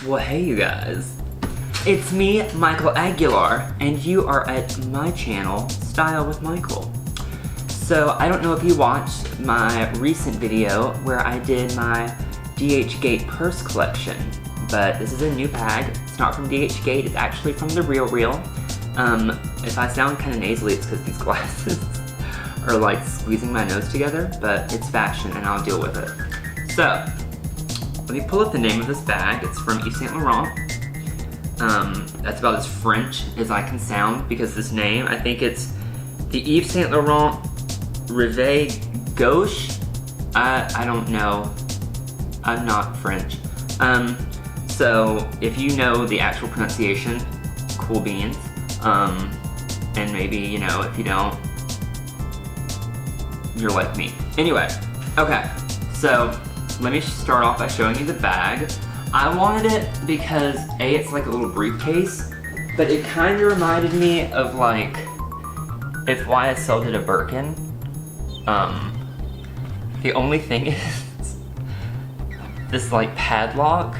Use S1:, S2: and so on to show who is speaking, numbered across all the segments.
S1: Well, hey you guys. It's me, Michael Aguilar, and you are at my channel, Style with Michael. So, I don't know if you watched my recent video where I did my DHgate purse collection, but this is a new bag. It's not from DHgate, it's actually from The RealReal. If I sound kind of nasally, it's because these glasses are like squeezing my nose together, but it's fashion and I'll deal with it. So, let me pull up the name of this bag. It's from Yves Saint Laurent. That's about as French as I can sound because this name, I think it's the Yves Saint Laurent Rive Gauche. I don't know. I'm not French. So if you know the actual pronunciation, cool beans. And maybe, you know, if you don't, you're like me. Anyway, okay, so let me start off by showing you the bag. I wanted it because A, it's like a little briefcase, but it kind of reminded me of like, if YSL did a Birkin. The only thing is, this like padlock,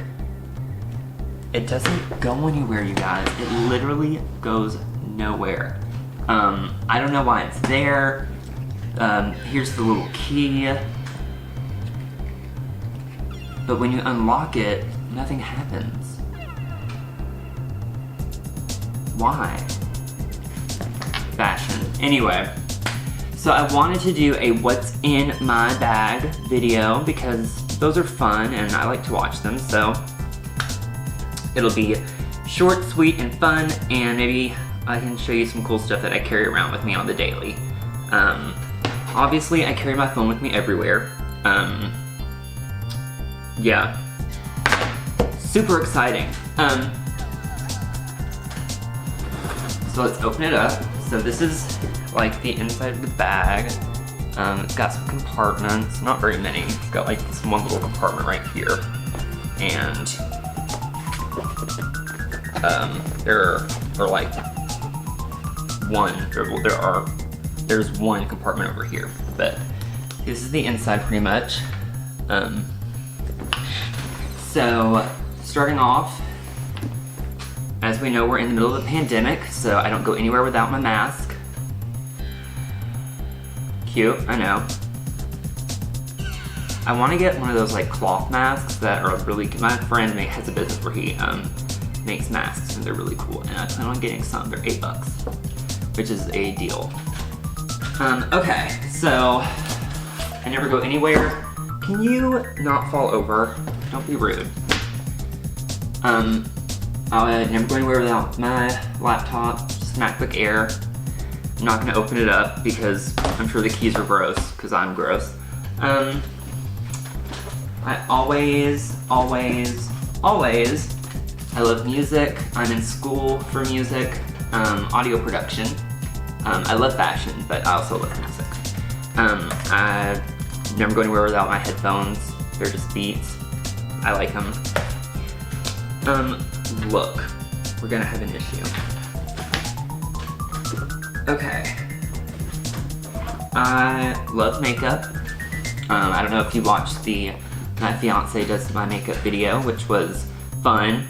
S1: it doesn't go anywhere, you guys. It literally goes nowhere. I don't know why it's there. Here's the little key. But when you unlock it, nothing happens. Why? Fashion. Anyway, so I wanted to do a what's in my bag video because those are fun and I like to watch them, so it'll be short, sweet, and fun, and maybe I can show you some cool stuff that I carry around with me on the daily. Obviously, I carry my phone with me everywhere. Yeah. Super exciting. So let's open it up. So this is like the inside of the bag. It's got some compartments, not very many. It's got like this one little compartment right here. And there are like there's one compartment over here, but this is the inside pretty much. So starting off, as we know, we're in the middle of the pandemic, so I don't go anywhere without my mask. Cute, I know. I want to get one of those like cloth masks that are really, my friend has a business where he makes masks and they're really cool, and I plan on getting some. They're $8, which is a deal. Okay, so I never go anywhere. Can you not fall over? Don't be rude. I never go anywhere without my laptop, just MacBook Air. I'm not gonna open it up because I'm sure the keys are gross, because I'm gross. I always, I love music. I'm in school for music, audio production. I love fashion, but I also love music. I never go anywhere without my headphones. They're just Beats. I like them. Look, we're gonna have an issue. Okay. I love makeup. I don't know if you watched my fiance does my makeup video, which was fun.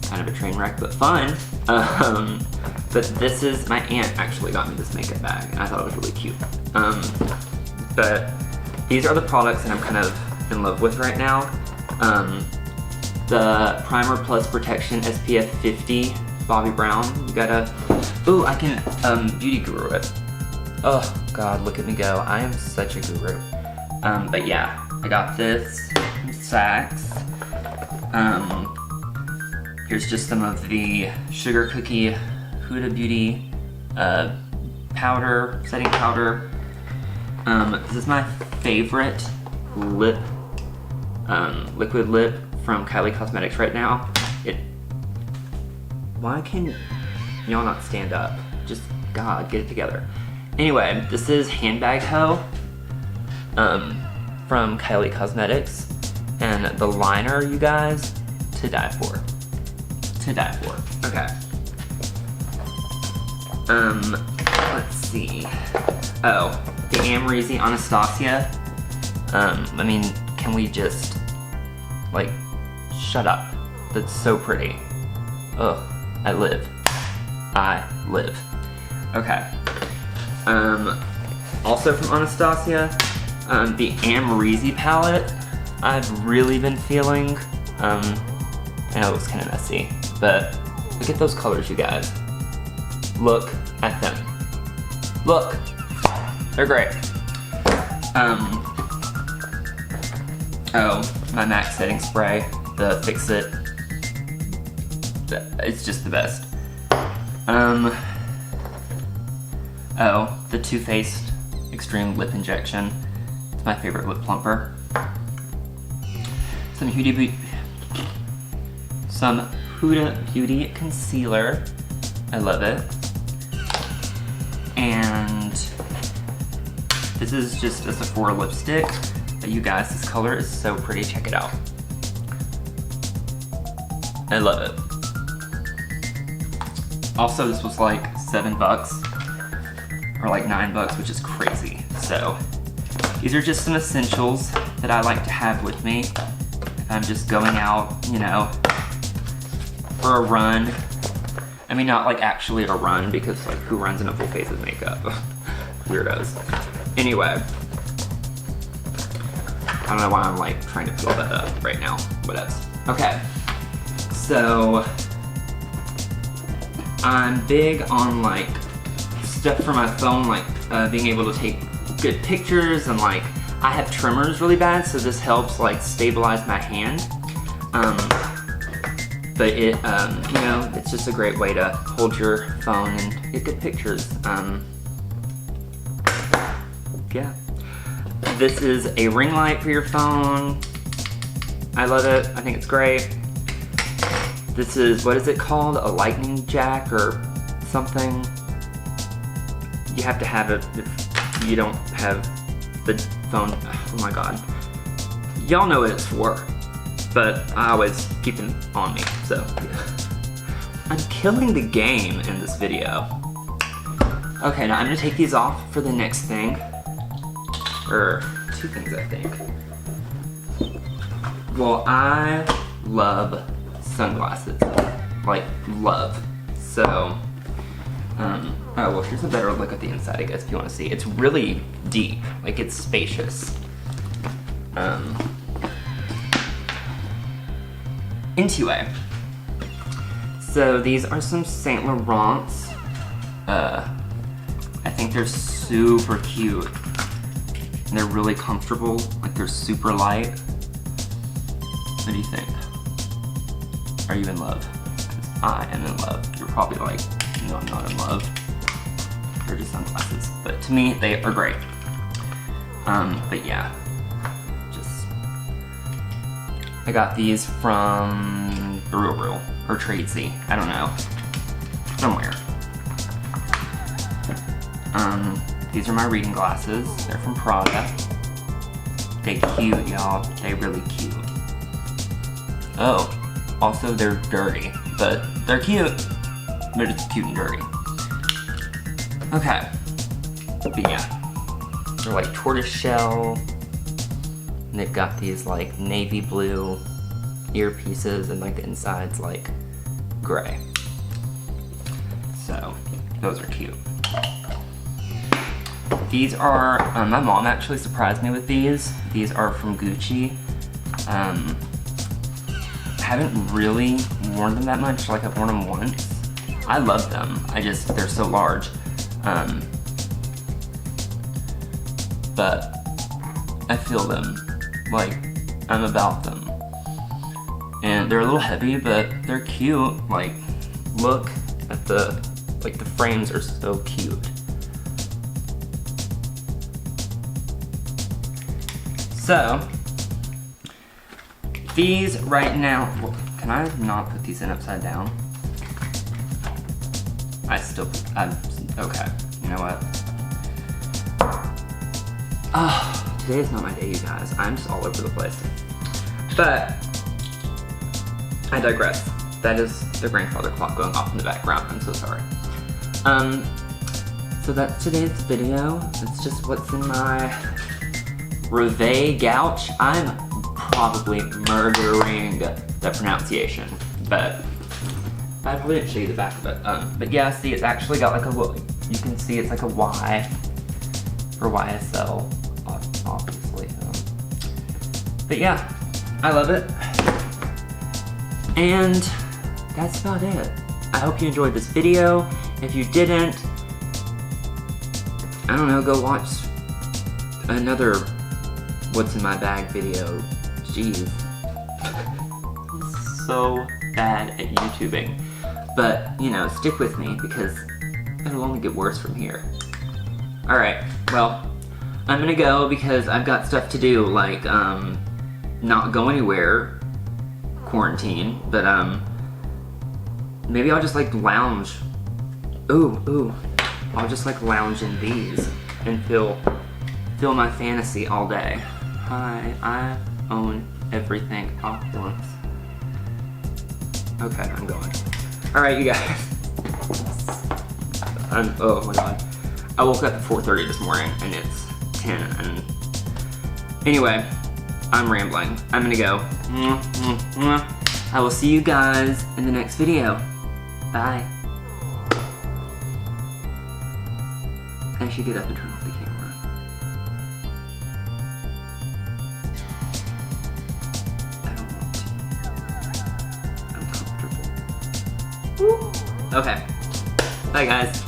S1: Kind of a train wreck, but fun. But this is, my aunt actually got me this makeup bag, and I thought it was really cute. But these are the products that I'm kind of in love with right now. The Primer Plus Protection SPF 50 Bobbi Brown. You gotta, ooh, I can beauty guru it. Oh God, look at me go. I am such a guru. But yeah, I got this from Saks. Here's just some of the Sugar Cookie Huda Beauty powder, setting powder. This is my favorite lip, liquid lip from Kylie Cosmetics right now. Why can y'all not stand up? Just, God, get it together. Anyway, this is Handbag Ho from Kylie Cosmetics. And the liner, you guys, to die for. To die for. Okay. Let's see. Oh, the Amrezy Anastasia. I mean, can we just, like, shut up? That's so pretty. Ugh, I live. Okay. Also from Anastasia, the Amrezy palette I've really been feeling. I know it looks kind of messy, but look at those colors, you guys. Look at them. Look, they're great. Oh, my MAC setting spray, the Fix It. It's just the best. Oh, the Too Faced Extreme Lip Injection. It's my favorite lip plumper. Some Huda Beauty concealer. I love it. And this is just a Sephora lipstick. But you guys, this color is so pretty. Check it out. I love it. Also, this was like $7 or like $9, which is crazy. So these are just some essentials that I like to have with me if I'm just going out, you know, for a run. I mean, not like actually a run, because like who runs in a full face of makeup? Weirdos. Anyway, I don't know why I'm like trying to fill that up right now. What else? Okay, so I'm big on like stuff for my phone, like being able to take good pictures, and like I have tremors really bad, so this helps like stabilize my hand. But it, you know, it's just a great way to hold your phone and get good pictures. Yeah. This is a ring light for your phone. I love it. I think it's great. This is, what is it called? A lightning jack or something? You have to have it if you don't have the phone. Oh my god. Y'all know what it's for, but I always keep them on me, so. I'm killing the game in this video. Okay, now I'm gonna take these off for the next thing. Or two things, I think. Well, I love sunglasses. Like, love. So, oh, well, here's a better look at the inside, I guess, if you want to see. It's really deep. Like, it's spacious. Anyway. So, these are some Saint Laurents. I think they're super cute. And they're really comfortable. Like, they're super light. What do you think? Are you in love? 'Cause I am in love. You're probably like, no, I'm not in love. They're just sunglasses. But to me, they are great. But yeah. I got these from The Real Real, or Tradesy. I don't know. Somewhere. These are my reading glasses. They're from Prada. They cute, y'all. They really cute. Oh, also they're dirty, but they're cute. They're just cute and dirty. Okay. But yeah. They're like tortoise shell. And they've got these like navy blue earpieces, and like the inside's like gray. So, those are cute. These are, my mom actually surprised me with these. These are from Gucci. I haven't really worn them that much, like I've worn them once. I love them, they're so large. But I feel them, like I'm about them. And they're a little heavy, but they're cute. Like, look at the frames are so cute. So, these right now, well, can I not put these in upside down? Okay, you know what? Today is not my day, you guys. I'm just all over the place. But, I digress. That is the grandfather clock going off in the background. I'm so sorry. So that's today's video. It's just what's in my Reveille Gouch. I'm probably murdering the pronunciation. but I probably didn't show you the back of it. But yeah, see, it's actually got like a, you can see it's like a Y for YSL, obviously. But yeah, I love it. And that's about it. I hope you enjoyed this video. If you didn't, I don't know, go watch another What's in My Bag video. Jeez. I'm so bad at YouTubing. But, you know, stick with me because it'll only get worse from here. Alright, well, I'm gonna go because I've got stuff to do, like, not go anywhere, quarantine, but, maybe I'll just, like, lounge. Ooh, I'll just, like, lounge in these and feel my fantasy all day. Hi, I own everything opulence. Okay, I'm going. Alright, you guys. Oh my god. I woke up at 4:30 this morning and it's 10 and... Anyway, I'm rambling. I'm gonna go. I will see you guys in the next video. Bye. I should get up and turn off the camera. I don't want to. I'm comfortable. Okay. Bye guys.